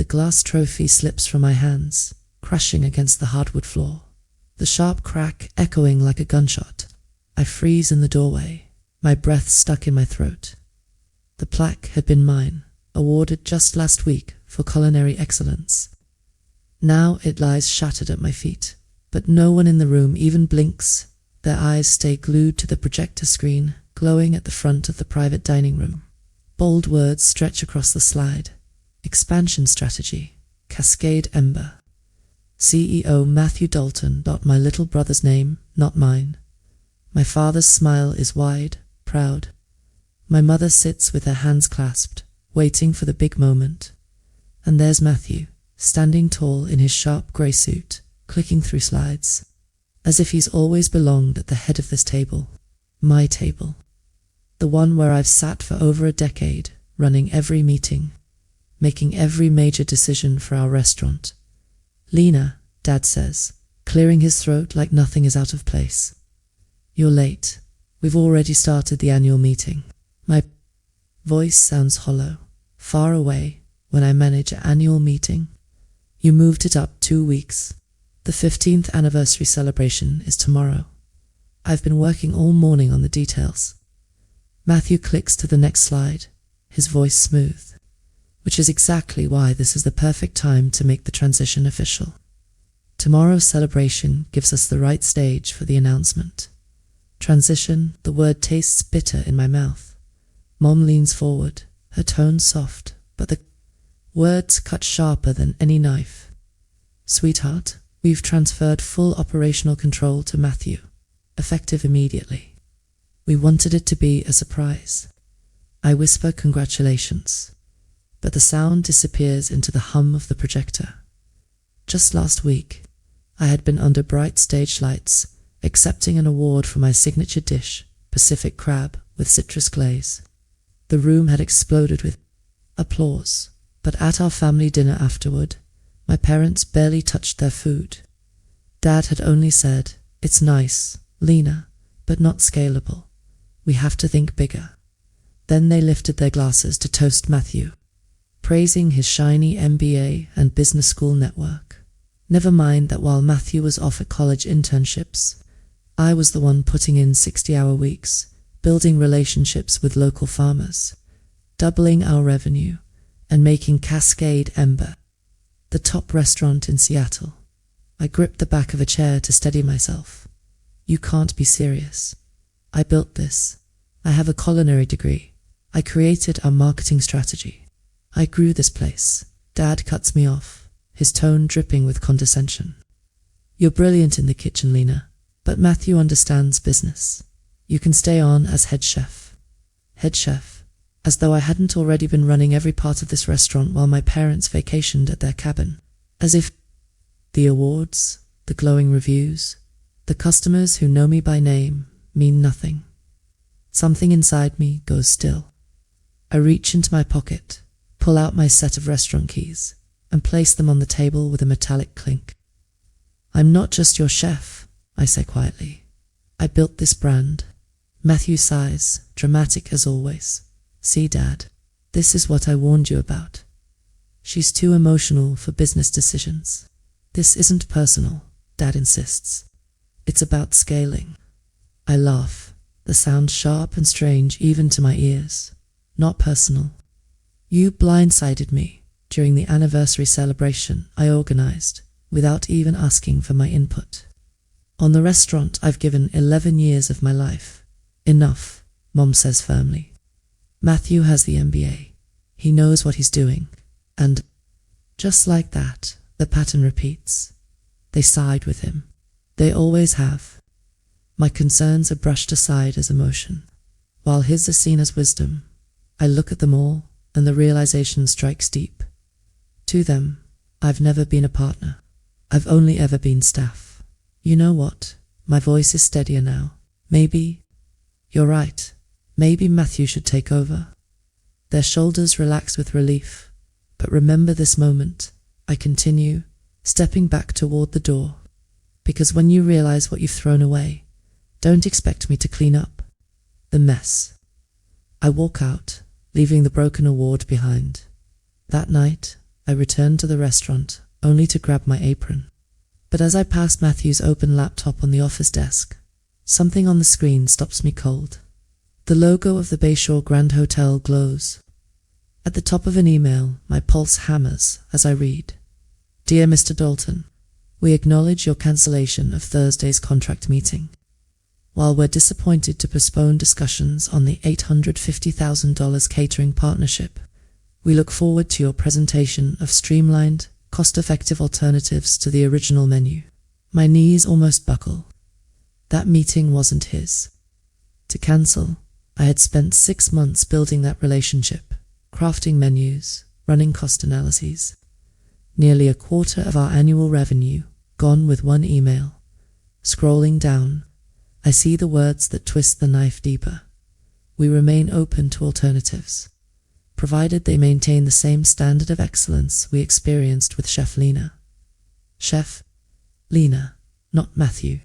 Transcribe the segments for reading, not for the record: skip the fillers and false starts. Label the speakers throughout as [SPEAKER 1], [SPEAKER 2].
[SPEAKER 1] The glass trophy slips from my hands, crashing against the hardwood floor, the sharp crack echoing like a gunshot. I freeze in the doorway, my breath stuck in my throat. The plaque had been mine, awarded just last week for culinary excellence. Now it lies shattered at my feet, but no one in the room even blinks. Their eyes stay glued to the projector screen, glowing at the front of the private dining room. Bold words stretch across the slide. Expansion strategy. Cascade Ember. CEO Matthew Dalton. My little brother's name, not mine. My father's smile is wide, proud. My mother sits with her hands clasped, waiting for the big moment. And there's Matthew, standing tall in his sharp grey suit, clicking through slides, as if he's always belonged at the head of this table. My table. The one where I've sat for over a decade, running every meeting, making every major decision for our restaurant. "Lena," Dad says, clearing his throat like nothing is out of place. "You're late. We've already started the annual meeting." My voice sounds hollow, far away, when I manage an annual meeting. "You moved it up 2 weeks. The 15th anniversary celebration is tomorrow. I've been working all morning on the details." Matthew clicks to the next slide, his voice smooth, which is exactly why this is the perfect time to make the transition official. Tomorrow's celebration gives us the right stage for the announcement. Transition, the word tastes bitter in my mouth. Mom leans forward, her tone soft, but the words cut sharper than any knife. "Sweetheart, we've transferred full operational control to Matthew, effective immediately. We wanted it to be a surprise." I whisper congratulations, but the sound disappears into the hum of the projector. Just last week, I had been under bright stage lights, accepting an award for my signature dish, Pacific crab with citrus glaze. The room had exploded with applause, but at our family dinner afterward, my parents barely touched their food. Dad had only said, "It's nice, Lena, but not scalable. We have to think bigger." Then they lifted their glasses to toast Matthew, praising his shiny MBA and business school network. Never mind that while Matthew was off at college internships, I was the one putting in 60-hour weeks, building relationships with local farmers, doubling our revenue, and making Cascade Ember the top restaurant in Seattle. I gripped the back of a chair to steady myself. "You can't be serious. I built this. I have a culinary degree. I created our marketing strategy. I grew this place." Dad cuts me off, his tone dripping with condescension. "You're brilliant in the kitchen, Lena, but Matthew understands business. You can stay on as head chef." Head chef, as though I hadn't already been running every part of this restaurant while my parents vacationed at their cabin. As if the awards, the glowing reviews, the customers who know me by name mean nothing. Something inside me goes still. I reach into my pocket, pull out my set of restaurant keys, and place them on the table with a metallic clink. "I'm not just your chef," I say quietly. "I built this brand." Matthew sighs, dramatic as always. "See, Dad, this is what I warned you about. She's too emotional for business decisions." "This isn't personal," Dad insists. "It's about scaling." I laugh, the sound sharp and strange even to my ears. "Not personal. You blindsided me during the anniversary celebration I organized without even asking for my input. On the restaurant I've given 11 years of my life. Enough," Mom says firmly. "Matthew has the MBA. He knows what he's doing." And just like that, the pattern repeats. They side with him. They always have. My concerns are brushed aside as emotion, while his are seen as wisdom. I look at them all, and the realization strikes deep. To them, I've never been a partner. I've only ever been staff. You know what? My voice is steadier now. Maybe you're right. Maybe Matthew should take over. Their shoulders relax with relief. But remember this moment. I continue, stepping back toward the door. Because when you realize what you've thrown away, don't expect me to clean up the mess. I walk out, leaving the broken award behind. That night, I return to the restaurant, only to grab my apron. But as I pass Matthew's open laptop on the office desk, something on the screen stops me cold. The logo of the Bayshore Grand Hotel glows. At the top of an email, my pulse hammers as I read. Dear Mr. Dalton, we acknowledge your cancellation of Thursday's contract meeting. While we're disappointed to postpone discussions on the $850,000 catering partnership, we look forward to your presentation of streamlined, cost-effective alternatives to the original menu. My knees almost buckle. That meeting wasn't his. To cancel, I had spent 6 months building that relationship, crafting menus, running cost analyses. Nearly a quarter of our annual revenue gone with one email. Scrolling down, I see the words that twist the knife deeper. We remain open to alternatives, provided they maintain the same standard of excellence we experienced with Chef Lena. Chef Lena, not Matthew,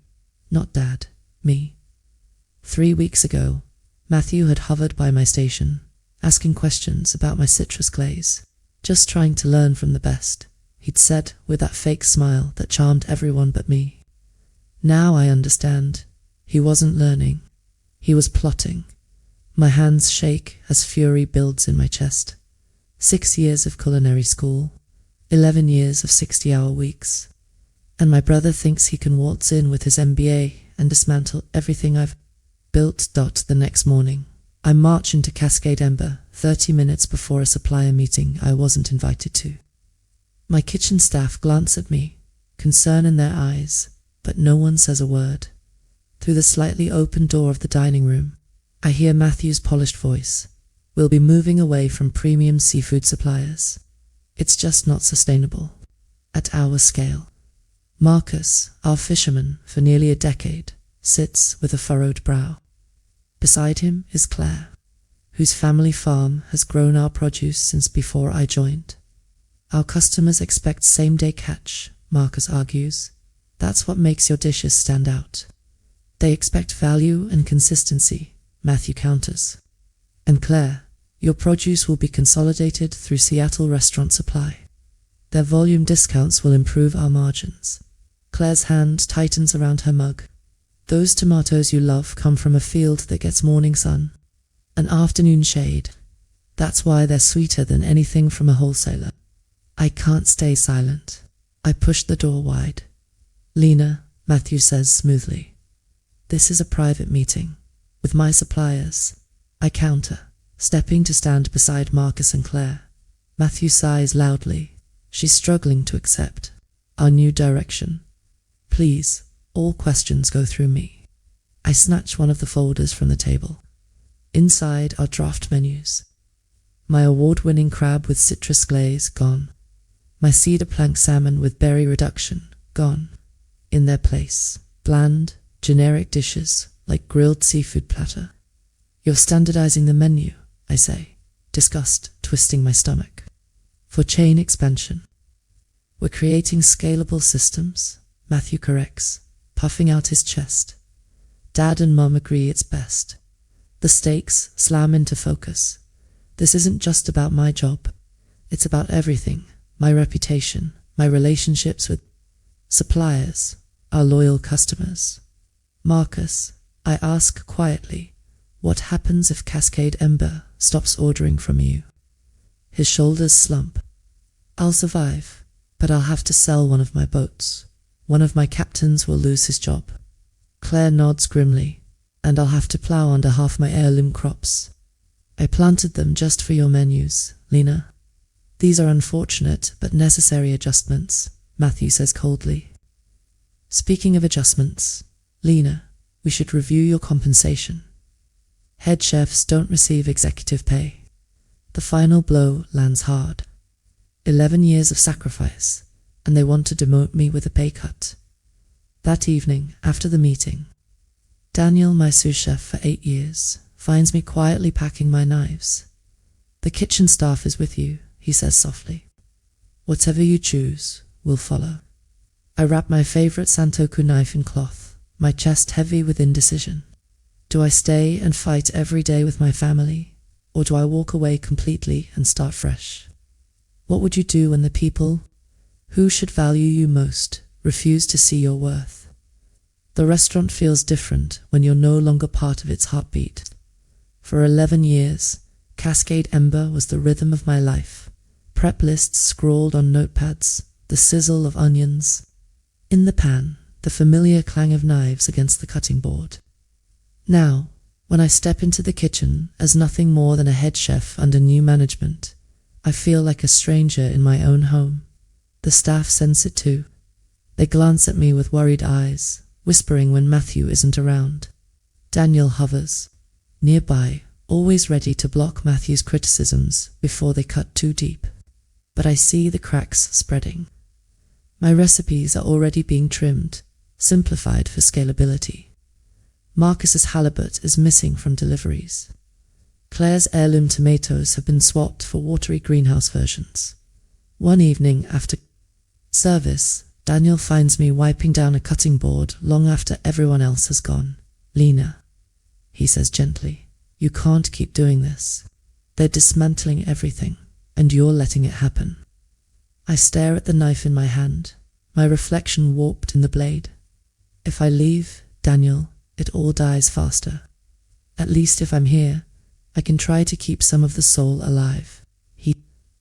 [SPEAKER 1] not Dad, me. 3 weeks ago, Matthew had hovered by my station, asking questions about my citrus glaze, just trying to learn from the best, he'd said with that fake smile that charmed everyone but me. Now I understand. He wasn't learning. He was plotting. My hands shake as fury builds in my chest. 6 years of culinary school, 11 years of 60-hour weeks. And my brother thinks he can waltz in with his MBA and dismantle everything I've built. The next morning, I march into Cascade Ember 30 minutes before a supplier meeting I wasn't invited to. My kitchen staff glance at me, concern in their eyes, but no one says a word. Through the slightly open door of the dining room, I hear Matthew's polished voice. We'll be moving away from premium seafood suppliers. It's just not sustainable. At our scale. Marcus, our fisherman for nearly a decade, sits with a furrowed brow. Beside him is Claire, whose family farm has grown our produce since before I joined. Our customers expect same-day catch, Marcus argues. That's what makes your dishes stand out. They expect value and consistency, Matthew counters. And Claire, your produce will be consolidated through Seattle Restaurant Supply. Their volume discounts will improve our margins. Claire's hand tightens around her mug. Those tomatoes you love come from a field that gets morning sun, an afternoon shade. That's why they're sweeter than anything from a wholesaler. I can't stay silent. I push the door wide. Lena, Matthew says smoothly. This is a private meeting. With my suppliers. I counter, stepping to stand beside Marcus and Claire. Matthew sighs loudly. She's struggling to accept our new direction. Please, all questions go through me. I snatch one of the folders from the table. Inside are draft menus. My award-winning crab with citrus glaze, gone. My cedar plank salmon with berry reduction, gone. In their place, bland, generic dishes like grilled seafood platter. You're standardizing the menu, I say, disgust twisting my stomach. For chain expansion. We're creating scalable systems, Matthew corrects, puffing out his chest. Dad and Mum agree it's best. The stakes slam into focus. This isn't just about my job. It's about everything. My reputation, my relationships with suppliers, our loyal customers. Marcus, I ask quietly, what happens if Cascade Ember stops ordering from you? His shoulders slump. I'll survive, but I'll have to sell one of my boats. One of my captains will lose his job. Claire nods grimly, and I'll have to plow under half my heirloom crops. I planted them just for your menus, Lena. These are unfortunate but necessary adjustments, Matthew says coldly. Speaking of adjustments, Lena, we should review your compensation. Head chefs don't receive executive pay. The final blow lands hard. 11 years of sacrifice, and they want to demote me with a pay cut. That evening, after the meeting, Daniel, my sous chef for 8 years, finds me quietly packing my knives. The kitchen staff is with you, he says softly. Whatever you choose, will follow. I wrap my favorite Santoku knife in cloth, my chest heavy with indecision. Do I stay and fight every day with my family, or do I walk away completely and start fresh? What would you do when the people who should value you most refuse to see your worth? The restaurant feels different when you're no longer part of its heartbeat. For 11 years, Cascade Ember was the rhythm of my life. Prep lists scrawled on notepads, the sizzle of onions in the pan, the familiar clang of knives against the cutting board. Now, when I step into the kitchen as nothing more than a head chef under new management, I feel like a stranger in my own home. The staff sense it too. They glance at me with worried eyes, whispering when Matthew isn't around. Daniel hovers nearby, always ready to block Matthew's criticisms before they cut too deep. But I see the cracks spreading. My recipes are already being trimmed, simplified for scalability. Marcus's halibut is missing from deliveries. Claire's heirloom tomatoes have been swapped for watery greenhouse versions. One evening after service, Daniel finds me wiping down a cutting board long after everyone else has gone. "Lena," he says gently, "you can't keep doing this. They're dismantling everything, and you're letting it happen." I stare at the knife in my hand, my reflection warped in the blade. If I leave, Daniel, it all dies faster. At least if I'm here, I can try to keep some of the soul alive. He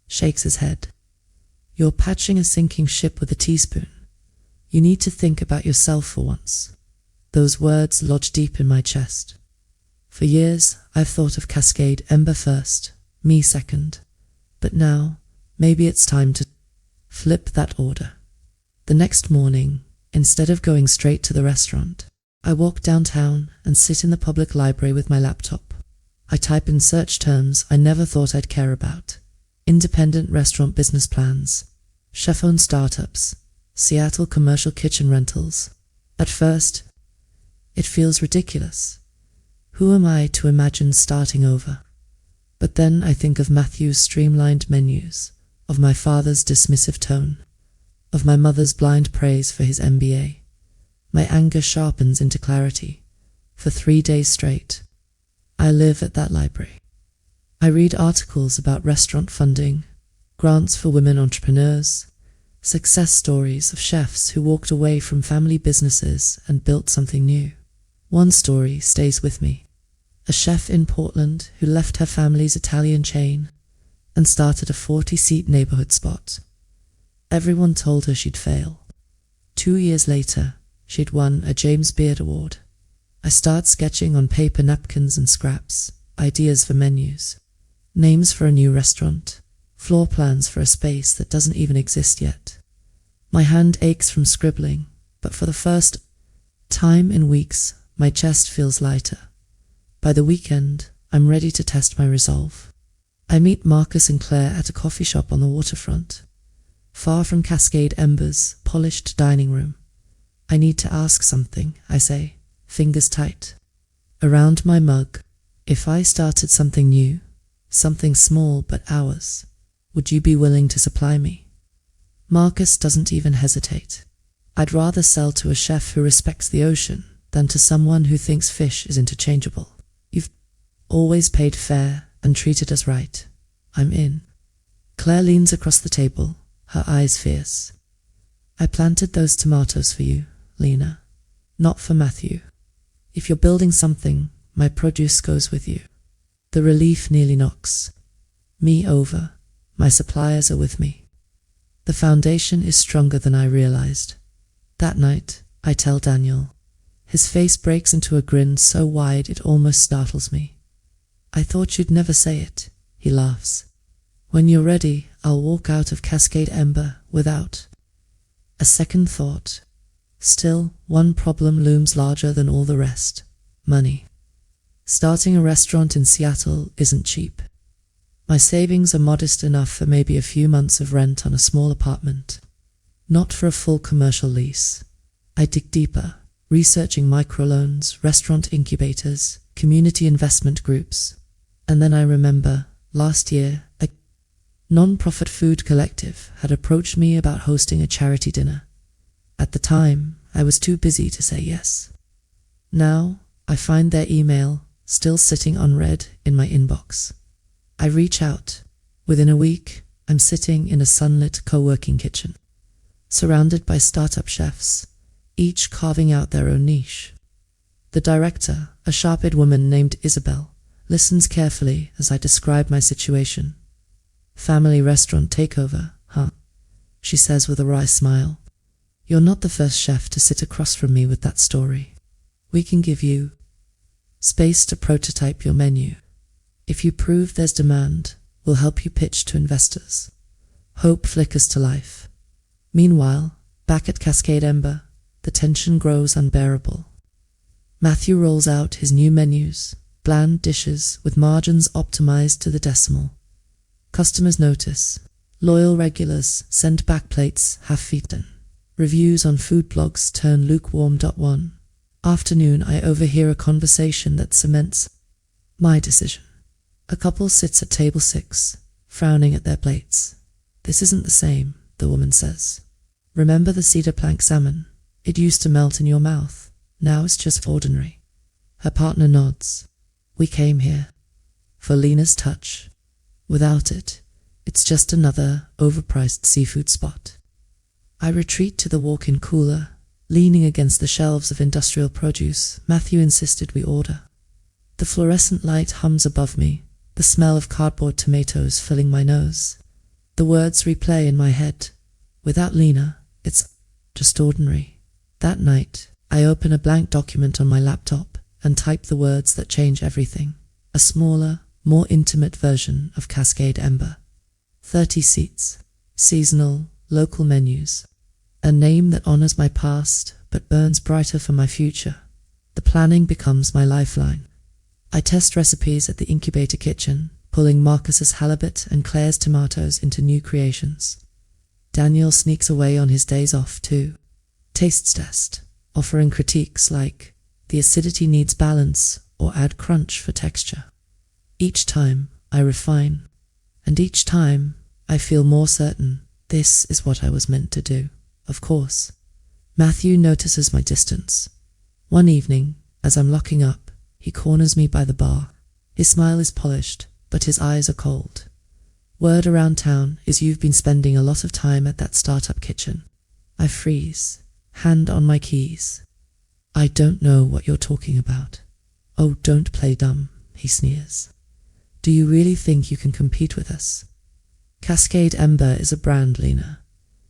[SPEAKER 1] shakes his head. "You're patching a sinking ship with a teaspoon. You need to think about yourself for once." Those words lodge deep in my chest. For years, I've thought of Cascade Ember first, me second. But now, maybe it's time to flip that order. The next morning, instead of going straight to the restaurant, I walk downtown and sit in the public library with my laptop. I type in search terms I never thought I'd care about. Independent restaurant business plans, chef-owned startups, Seattle commercial kitchen rentals. At first, it feels ridiculous. Who am I to imagine starting over? But then I think of Matthew's streamlined menus, of my father's dismissive tone, of my mother's blind praise for his MBA. My anger sharpens into clarity. For 3 days straight, I live at that library. I read articles about restaurant funding, grants for women entrepreneurs, success stories of chefs who walked away from family businesses and built something new. One story stays with me. A chef in Portland who left her family's Italian chain and started a 40-seat neighborhood spot. Everyone told her she'd fail. 2 years later, she'd won a James Beard Award. I start sketching on paper napkins and scraps, ideas for menus, names for a new restaurant, floor plans for a space that doesn't even exist yet. My hand aches from scribbling, but for the first time in weeks, my chest feels lighter. By the weekend, I'm ready to test my resolve. I meet Marcus and Claire at a coffee shop on the waterfront, far from Cascade Ember's polished dining room. "I need to ask something," I say, fingers tight. Around my mug, "If I started something new, something small but ours, would you be willing to supply me?" Marcus doesn't even hesitate. "I'd rather sell to a chef who respects the ocean than to someone who thinks fish is interchangeable. You've always paid fair and treated us right. I'm in." Claire leans across the table, her eyes fierce. "I planted those tomatoes for you, Lena, not for Matthew. If you're building something, my produce goes with you." The relief nearly knocks me over. My suppliers are with me. The foundation is stronger than I realized. That night, I tell Daniel. His face breaks into a grin so wide it almost startles me. "I thought you'd never say it," he laughs. "When you're ready, I'll walk out of Cascade Ember without a second thought." Still, one problem looms larger than all the rest: money. Starting a restaurant in Seattle isn't cheap. My savings are modest enough for maybe a few months of rent on a small apartment, not for a full commercial lease. I dig deeper, researching microloans, restaurant incubators, community investment groups. And then I remember, last year, a non-profit food collective had approached me about hosting a charity dinner. At the time, I was too busy to say yes. Now, I find their email still sitting unread in my inbox. I reach out. Within a week, I'm sitting in a sunlit co-working kitchen, surrounded by startup chefs, each carving out their own niche. The director, a sharp-eyed woman named Isabel, listens carefully as I describe my situation. "Family restaurant takeover, huh?" she says with a wry smile. "You're not the first chef to sit across from me with that story. We can give you space to prototype your menu. If you prove there's demand, we'll help you pitch to investors." Hope flickers to life. Meanwhile, back at Cascade Ember, the tension grows unbearable. Matthew rolls out his new menus, bland dishes with margins optimized to the decimal. Customers notice. Loyal regulars send back plates half-eaten. Reviews on food blogs turn lukewarm. One afternoon, I overhear a conversation that cements my decision. A couple sits at table 6, frowning at their plates. "This isn't the same," the woman says. "Remember the cedar plank salmon? It used to melt in your mouth. Now it's just ordinary." Her partner nods. "We came here for Lena's touch. Without it, it's just another overpriced seafood spot." I retreat to the walk-in cooler. Leaning against the shelves of industrial produce, Matthew insisted we order. The fluorescent light hums above me, the smell of cardboard tomatoes filling my nose. The words replay in my head. Without Lena, it's just ordinary. That night, I open a blank document on my laptop and type the words that change everything. A smaller, more intimate version of Cascade Ember. 30 seats, seasonal, local menus. A name that honors my past but burns brighter for my future. The planning becomes my lifeline. I test recipes at the incubator kitchen, pulling Marcus's halibut and Claire's tomatoes into new creations. Daniel sneaks away on his days off too. Taste test, offering critiques like, "The acidity needs balance," or "Add crunch for texture." Each time, I refine. And each time, I feel more certain this is what I was meant to do. Of course. Matthew notices my distance. One evening, as I'm locking up, he corners me by the bar. His smile is polished, but his eyes are cold. "Word around town is you've been spending a lot of time at that startup kitchen." I freeze, hand on my keys. "I don't know what you're talking about." "Oh, don't play dumb," he sneers. "Do you really think you can compete with us? Cascade Ember is a brand, Lena.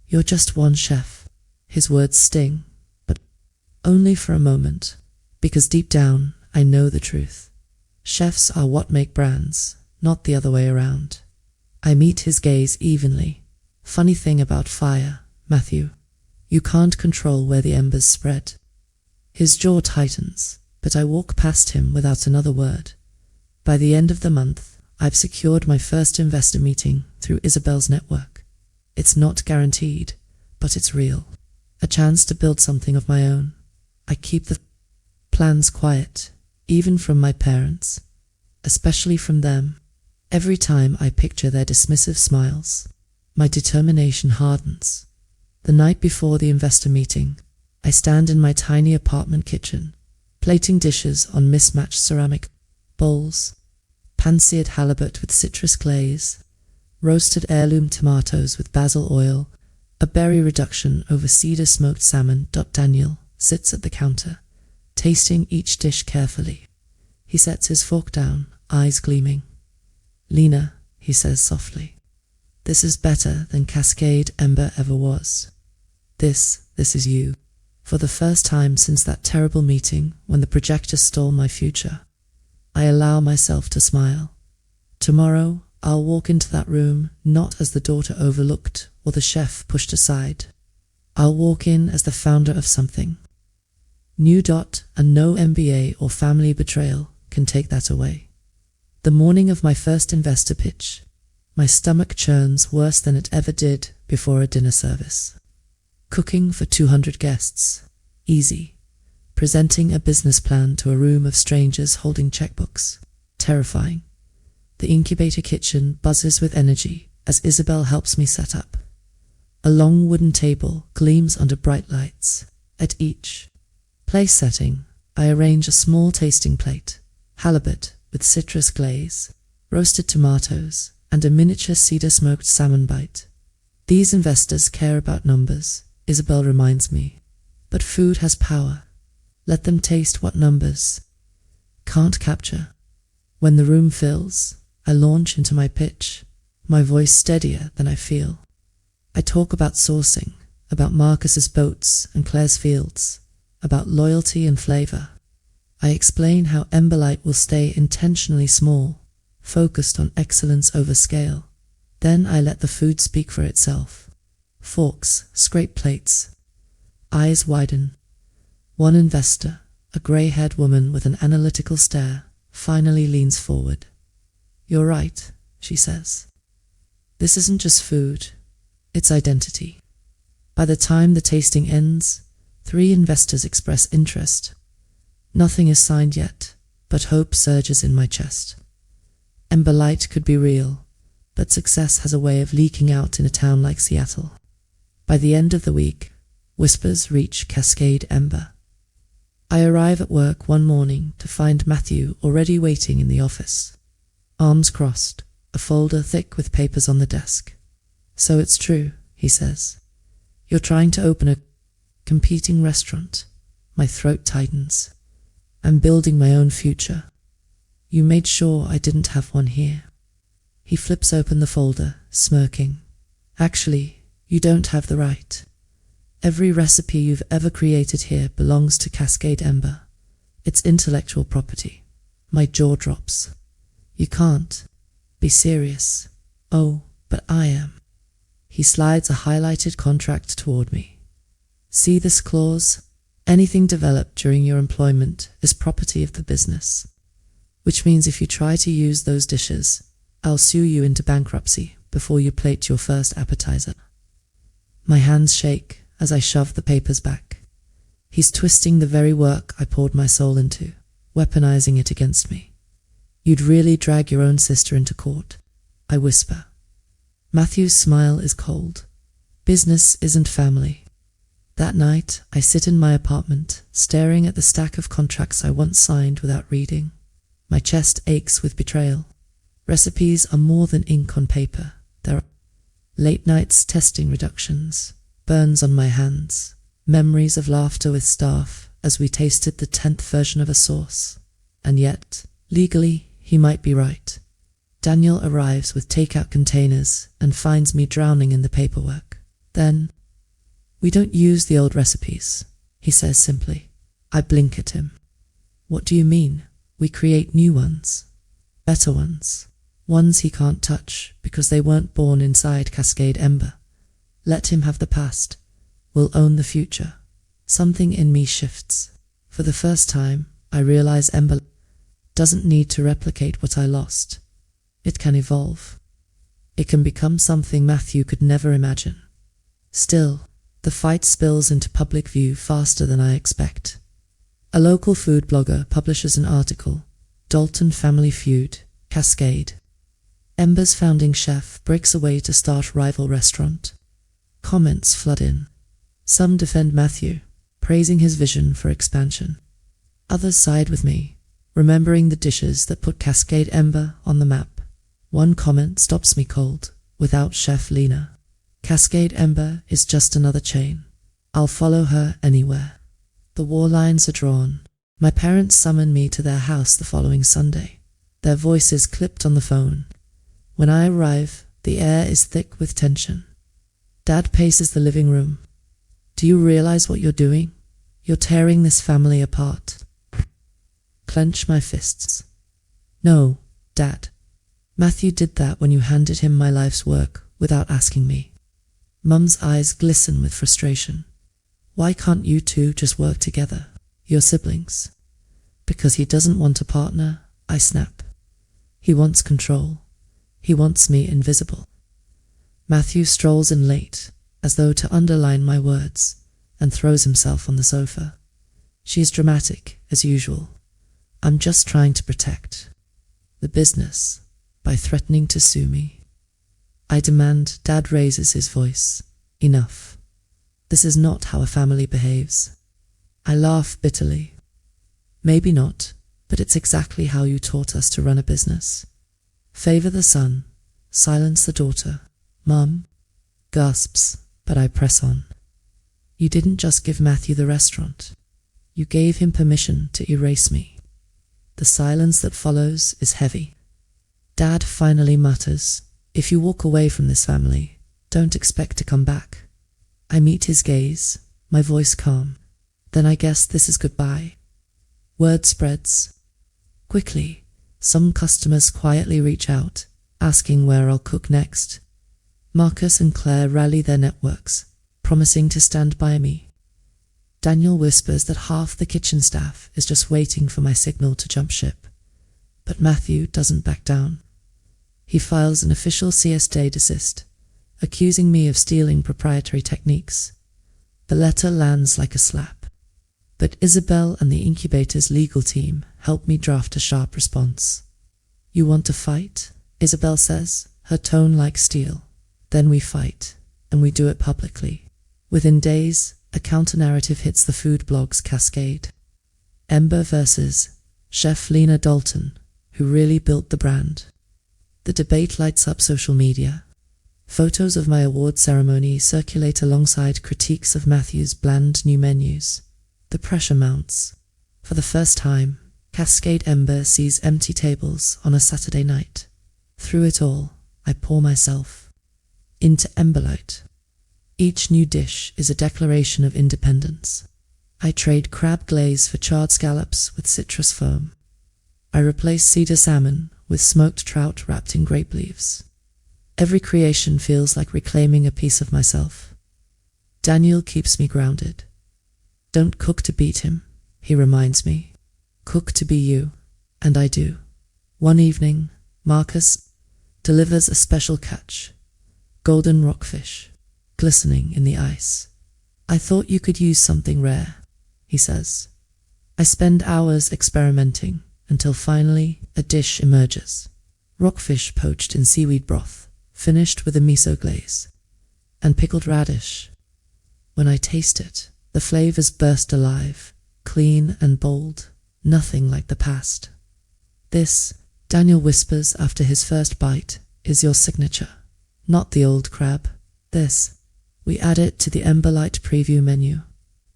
[SPEAKER 1] You're just one chef." His words sting, but only for a moment, because deep down, I know the truth. Chefs are what make brands, not the other way around. I meet his gaze evenly. "Funny thing about fire, Matthew. You can't control where the embers spread." His jaw tightens, but I walk past him without another word. By the end of the month, I've secured my first investor meeting through Isabel's network. It's not guaranteed, but it's real. A chance to build something of my own. I keep the plans quiet, even from my parents, especially from them. Every time I picture their dismissive smiles, my determination hardens. The night before the investor meeting, I stand in my tiny apartment kitchen, plating dishes on mismatched ceramic bowls, pan-seared halibut with citrus glaze, roasted heirloom tomatoes with basil oil, a berry reduction over cedar-smoked salmon. Daniel sits at the counter, tasting each dish carefully. He sets his fork down, eyes gleaming. "Lena," he says softly, "this is better than Cascade Ember ever was. This is you." For the first time since that terrible meeting when the projector stole my future, I allow myself to smile. Tomorrow, I'll walk into that room not as the daughter overlooked or the chef pushed aside. I'll walk in as the founder of something new. And no MBA or family betrayal can take that away. The morning of my first investor pitch, my stomach churns worse than it ever did before a dinner service. Cooking for 200 guests. Easy. Presenting a business plan to a room of strangers holding checkbooks. Terrifying. The incubator kitchen buzzes with energy as Isabel helps me set up. A long wooden table gleams under bright lights. At each place setting, I arrange a small tasting plate, halibut with citrus glaze, roasted tomatoes, and a miniature cedar-smoked salmon bite. These investors care about numbers, Isabel reminds me. But food has power. Let them taste what numbers can't capture. When the room fills, I launch into my pitch, my voice steadier than I feel. I talk about sourcing, about Marcus's boats and Claire's fields, about loyalty and flavor. I explain how Emberlight will stay intentionally small, focused on excellence over scale. Then I let the food speak for itself. Forks scrape plates. Eyes widen. One investor, a grey-haired woman with an analytical stare, finally leans forward. "You're right," she says. "This isn't just food, it's identity." By the time the tasting ends, 3 investors express interest. Nothing is signed yet, but hope surges in my chest. Emberlight could be real, but success has a way of leaking out in a town like Seattle. By the end of the week, whispers reach Cascade Ember. I arrive at work one morning to find Matthew already waiting in the office. Arms crossed, a folder thick with papers on the desk. "So it's true," he says. "You're trying to open a competing restaurant." My throat tightens. "I'm building my own future. You made sure I didn't have one here." He flips open the folder, smirking. "Actually, you don't have the right. Every recipe you've ever created here belongs to Cascade Ember. It's intellectual property." My jaw drops. "You can't. Be serious." "Oh, but I am." He slides a highlighted contract toward me. "See this clause? Anything developed during your employment is property of the business. Which means if you try to use those dishes, I'll sue you into bankruptcy before you plate your first appetizer." My hands shake as I shove the papers back. He's twisting the very work I poured my soul into, weaponizing it against me. "You'd really drag your own sister into court," I whisper. Matthew's smile is cold. Business isn't family. That night, I sit in my apartment, staring at the stack of contracts I once signed without reading. My chest aches with betrayal. Recipes are more than ink on paper. There are late nights testing reductions, burns on my hands, memories of laughter with staff as we tasted the 10th version of a sauce. And yet, legally, he might be right. Daniel arrives with takeout containers and finds me drowning in the paperwork. Then, "We don't use the old recipes," he says simply. I blink at him. "What do you mean? We create new ones. Better ones. Ones he can't touch because they weren't born inside Cascade Ember. Let him have the past. We'll own the future." Something in me shifts. For the first time, I realize Ember doesn't need to replicate what I lost. It can evolve. It can become something Matthew could never imagine. Still, the fight spills into public view faster than I expect. A local food blogger publishes an article, "Dalton Family Feud, Cascade. Ember's founding chef breaks away to start rival restaurant." Comments flood in. Some defend Matthew, praising his vision for expansion. Others side with me, remembering the dishes that put Cascade Ember on the map. One comment stops me cold, without Chef Lena. Cascade Ember is just another chain. I'll follow her anywhere. The war lines are drawn. My parents summon me to their house the following Sunday, their voices clipped on the phone. When I arrive, the air is thick with tension. Dad paces the living room. "Do you realize what you're doing? You're tearing this family apart." Clench my fists. "No, Dad. Matthew did that when you handed him my life's work without asking me." Mum's eyes glisten with frustration. "Why can't you two just work together? You're siblings." "Because he doesn't want a partner," I snap. "He wants control. He wants me invisible." Matthew strolls in late, as though to underline my words, and throws himself on the sofa. She's dramatic, as usual. I'm just trying to protect the business by threatening to sue me. I demand Dad raises his voice. "Enough. This is not how a family behaves." I laugh bitterly. "Maybe not, but it's exactly how you taught us to run a business. Favor the son, Silence the daughter. Mum, gasps, but I press on. You didn't just give Matthew the restaurant. You gave him permission to erase me. The silence that follows is heavy. Dad finally mutters, if you walk away from this family, don't expect to come back. I meet his gaze, my voice calm. Then I guess this is goodbye. Word spreads. Quickly, some customers quietly reach out, asking where I'll cook next. Marcus and Claire rally their networks, promising to stand by me. Daniel whispers that half the kitchen staff is just waiting for my signal to jump ship. But Matthew doesn't back down. He files an official siesta desist, accusing me of stealing proprietary techniques. The letter lands like a slap. But Isabel and the incubator's legal team help me draft a sharp response. You want to fight? Isabel says, her tone like steel. Then we fight, and we do it publicly. Within days, a counter-narrative hits the food blog's cascade. Ember versus Chef Lena Dalton, who really built the brand. The debate lights up social media. Photos of my award ceremony circulate alongside critiques of Matthew's bland new menus. The pressure mounts. For the first time, Cascade Ember sees empty tables on a Saturday night. Through it all, I pour myself into Emberlight. Each new dish is a declaration of independence. I trade crab glaze for charred scallops with citrus foam. I replace cedar salmon with smoked trout wrapped in grape leaves. Every creation feels like reclaiming a piece of myself. Daniel keeps me grounded. Don't cook to beat him, he reminds me. Cook to be you, and I do. One evening, Marcus delivers a special catch. Golden rockfish, glistening in the ice. I thought you could use something rare, he says. I spend hours experimenting until finally a dish emerges. Rockfish poached in seaweed broth, finished with a miso glaze, and pickled radish. When I taste it, the flavors burst alive, clean and bold, nothing like the past. This, Daniel whispers after his first bite, is your signature, not the old crab. This, we add it to the Emberlight preview menu.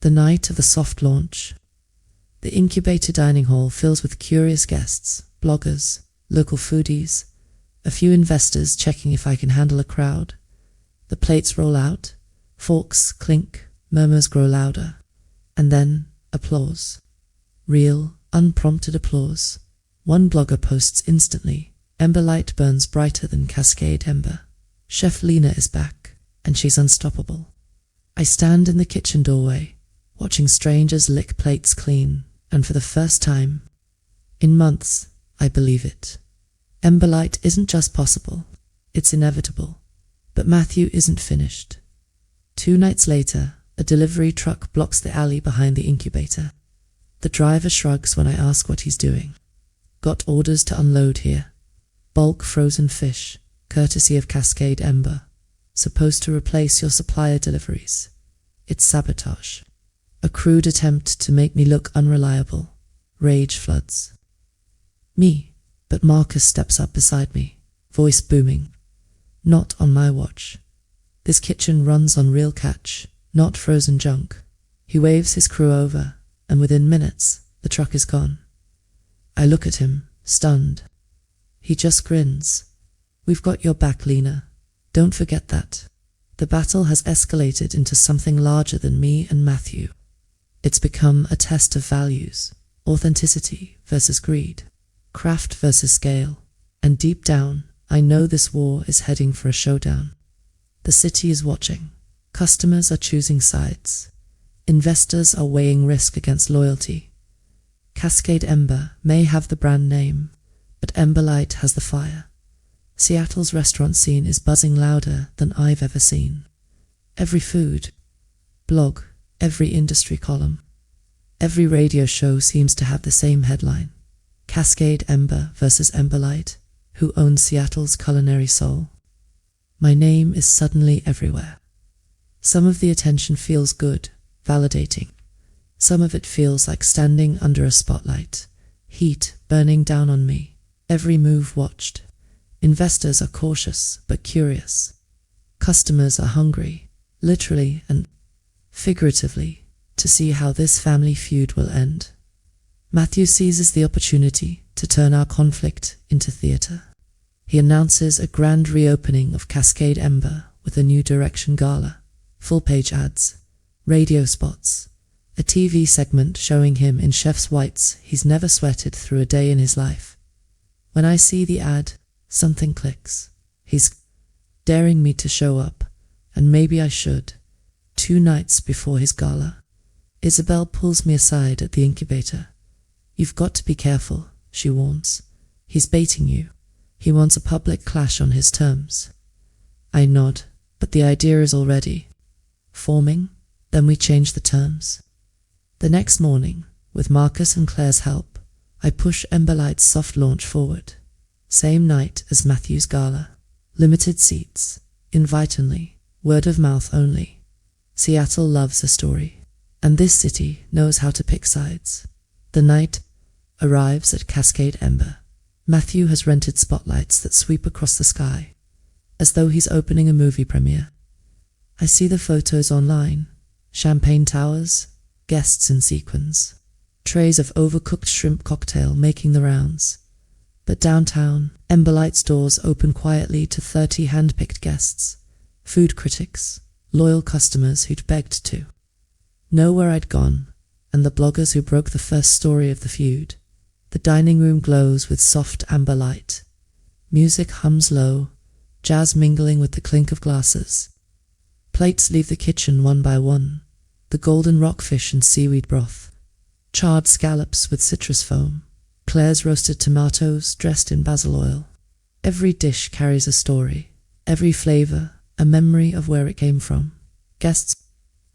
[SPEAKER 1] The night of the soft launch. The incubator dining hall fills with curious guests, bloggers, local foodies, a few investors checking if I can handle a crowd. The plates roll out, forks clink, murmurs grow louder, and then applause. Real, unprompted applause. One blogger posts instantly, Emberlight burns brighter than Cascade Ember. Chef Lena is back, and she's unstoppable. I stand in the kitchen doorway, watching strangers lick plates clean, and for the first time in months, I believe it. Emberlight isn't just possible, it's inevitable. But Matthew isn't finished. 2 nights later, a delivery truck blocks the alley behind the incubator. The driver shrugs when I ask what he's doing. Got orders to unload here. Bulk frozen fish, courtesy of Cascade Ember. Supposed to replace your supplier deliveries. It's sabotage. A crude attempt to make me look unreliable. Rage floods me, but Marcus steps up beside me, voice booming. Not on my watch. This kitchen runs on real catch, not frozen junk. He waves his crew over, and within minutes, the truck is gone. I look at him, stunned. He just grins. We've got your back, Lena. Don't forget that. The battle has escalated into something larger than me and Matthew. It's become a test of values, authenticity versus greed, craft versus scale, and deep down, I know this war is heading for a showdown. The city is watching. Customers are choosing sides. Investors are weighing risk against loyalty. Cascade Ember may have the brand name, but Emberlight has the fire. Seattle's restaurant scene is buzzing louder than I've ever seen. Every food blog, every industry column, every radio show seems to have the same headline. Cascade Ember versus Emberlight, who owns Seattle's culinary soul? My name is suddenly everywhere. Some of the attention feels good, validating. Some of it feels like standing under a spotlight, heat burning down on me, every move watched, Investors are cautious but curious. Customers are hungry, literally and figuratively, to see how this family feud will end. Matthew seizes the opportunity to turn our conflict into theatre. He announces a grand reopening of Cascade Ember with a new direction gala, full-page ads, radio spots, a TV segment showing him in chef's whites he's never sweated through a day in his life. When I see the ad, something clicks. He's daring me to show up, and maybe I should. 2 nights before his gala, Isabel pulls me aside at the incubator. "You've got to be careful," she warns. "He's baiting you. He wants a public clash on his terms." I nod, but the idea is already forming. Then we change the terms. The next morning, with Marcus and Claire's help, I push Emberlight's soft launch forward. Same night as Matthew's gala. Limited seats, invite-only, word of mouth only. Seattle loves a story, and this city knows how to pick sides. The night arrives at Cascade Ember. Matthew has rented spotlights that sweep across the sky, as though he's opening a movie premiere. I see the photos online. Champagne towers, guests in sequins, trays of overcooked shrimp cocktail making the rounds. But downtown, Emberlight's doors open quietly to 30 hand-picked guests, food critics, loyal customers who'd begged to know where I'd gone, and the bloggers who broke the first story of the feud. The dining room glows with soft amber light. Music hums low, jazz mingling with the clink of glasses. Plates leave the kitchen one by one, the golden rockfish and seaweed broth, charred scallops with citrus foam, Claire's roasted tomatoes dressed in basil oil. Every dish carries a story, every flavor a memory of where it came from. Guests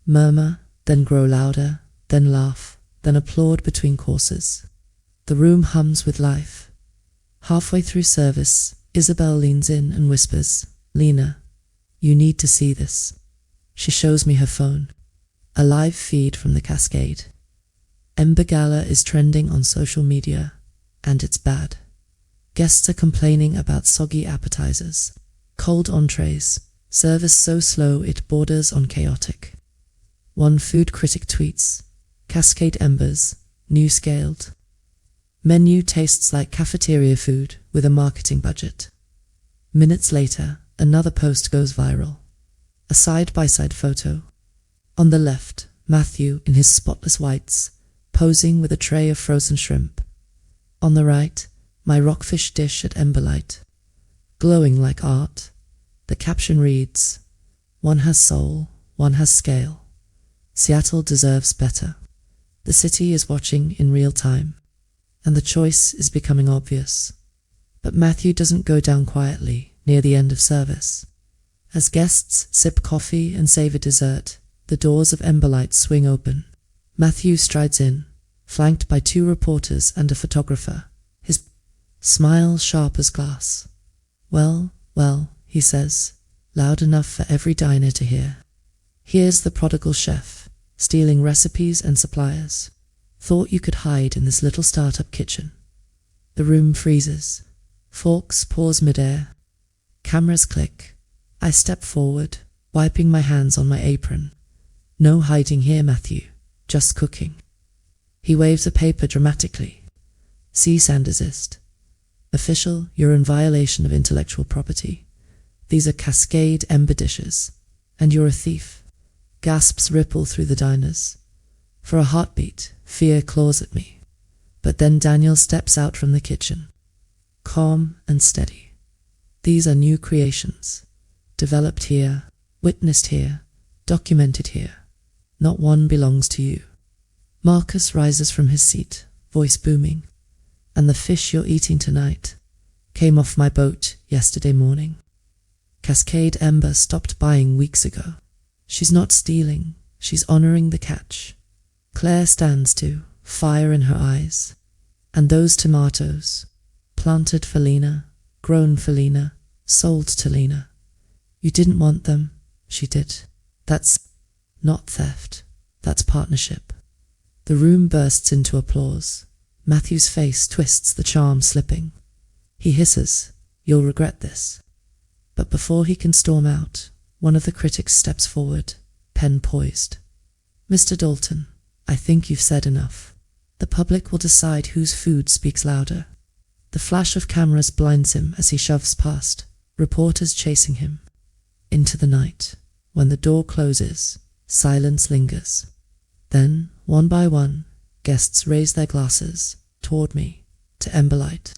[SPEAKER 1] murmur, then grow louder, then laugh, then applaud between courses. The room hums with life. Halfway through service, Isabel leans in and whispers, "Lena, you need to see this." She shows me her phone. A live feed from the Cascade. Ember Gala is trending on social media, and it's bad. Guests are complaining about soggy appetizers, cold entrees, service so slow it borders on chaotic. One food critic tweets, "Cascade Embers, new scaled. Menu tastes like cafeteria food with a marketing budget." Minutes later, another post goes viral. A side-by-side photo. On the left, Matthew in his spotless whites, posing with a tray of frozen shrimp. On the right, my rockfish dish at Emberlight, glowing like art. The caption reads, "One has soul, one has scale. Seattle deserves better." The city is watching in real time, and the choice is becoming obvious. But Matthew doesn't go down quietly near the end of service. As guests sip coffee and savor dessert, the doors of Emberlight swing open. Matthew strides in, flanked by 2 reporters and a photographer, his smile sharp as glass. Well, he says, loud enough for every diner to hear. "Here's the prodigal chef, stealing recipes and suppliers. Thought you could hide in this little startup kitchen." The room freezes. Forks pause midair. Cameras click. I step forward, wiping my hands on my apron. "No hiding here, Matthew. Just cooking." He waves a paper dramatically. "Cease and desist. Official, you're in violation of intellectual property. These are Cascade Ember dishes, and you're a thief." Gasps ripple through the diners. For a heartbeat, fear claws at me. But then Daniel steps out from the kitchen, calm and steady. "These are new creations, developed here, witnessed here, documented here. Not one belongs to you." Marcus rises from his seat, voice booming. "And the fish you're eating tonight came off my boat yesterday morning. Cascade Ember stopped buying weeks ago. She's not stealing, she's honoring the catch." Claire stands too, fire in her eyes. "And those tomatoes, planted for Lena, grown for Lena, sold to Lena. You didn't want them, she did. That's not theft, that's partnership." The room bursts into applause. Matthew's face twists, the charm slipping. He hisses, You'll regret this. But before he can storm out, one of the critics steps forward, pen poised. Mr. Dalton, I think you've said enough. The public will decide whose food speaks louder. The flash of cameras blinds him as he shoves past, reporters chasing him. Into the night, when the door closes, silence lingers. Then, one by one, guests raise their glasses toward me, to Emberlight.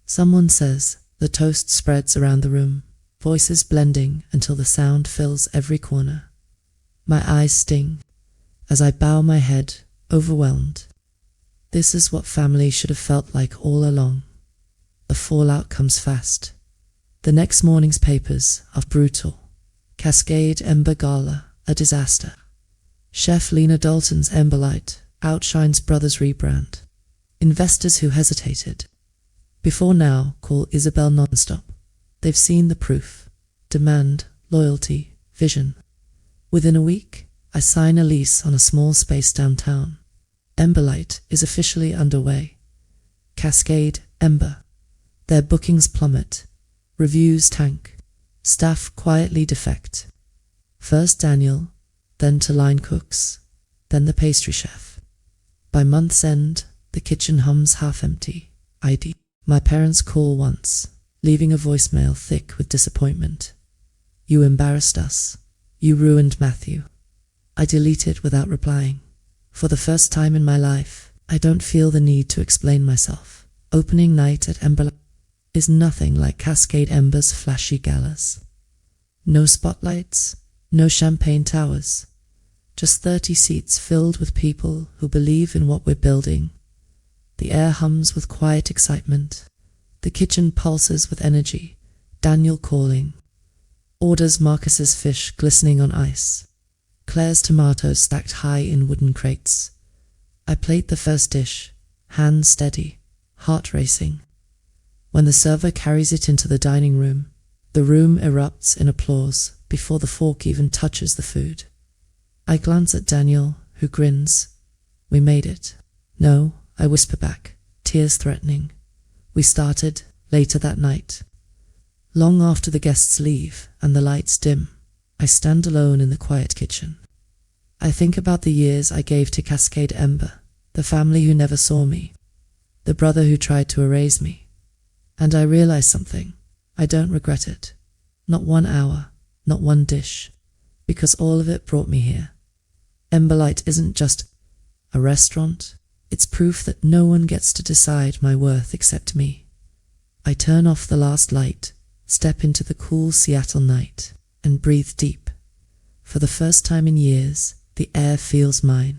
[SPEAKER 1] Someone says, the toast spreads around the room, voices blending until the sound fills every corner. My eyes sting as I bow my head, overwhelmed. This is what family should have felt like all along. The fallout comes fast. The next morning's papers are brutal. Cascade Ember Gala, a disaster. Chef Lena Dalton's Emberlight outshines Brothers rebrand. Investors who hesitated before now call Isabel nonstop. They've seen the proof. Demand, loyalty, vision. Within a week, I sign a lease on a small space downtown. Emberlight is officially underway. Cascade, Ember. Their bookings plummet. Reviews tank. Staff quietly defect. First Daniel, then to line cooks, then the pastry chef. By month's end, the kitchen hums half empty. ID. My parents call once, leaving a voicemail thick with disappointment. You embarrassed us. You ruined Matthew. I delete it without replying. For the first time in my life, I don't feel the need to explain myself. Opening night at Emberlight is nothing like Cascade Ember's flashy galas. No spotlights, no champagne towers, just 30 seats filled with people who believe in what we're building. The air hums with quiet excitement. The kitchen pulses with energy. Daniel calling. Orders Marcus's fish glistening on ice. Claire's tomatoes stacked high in wooden crates. I plate the first dish, hands steady, heart racing. When the server carries it into the dining room, the room erupts in applause before the fork even touches the food. I glance at Daniel, who grins. We made it. No, I whisper back, tears threatening. We started later that night. Long after the guests leave and the lights dim, I stand alone in the quiet kitchen. I think about the years I gave to Cascade Ember, the family who never saw me, the brother who tried to erase me. And I realize something. I don't regret it. Not 1 hour, not one dish, because all of it brought me here. Emberlight isn't just a restaurant. It's proof that no one gets to decide my worth except me. I turn off the last light, step into the cool Seattle night, and breathe deep. For the first time in years, the air feels mine.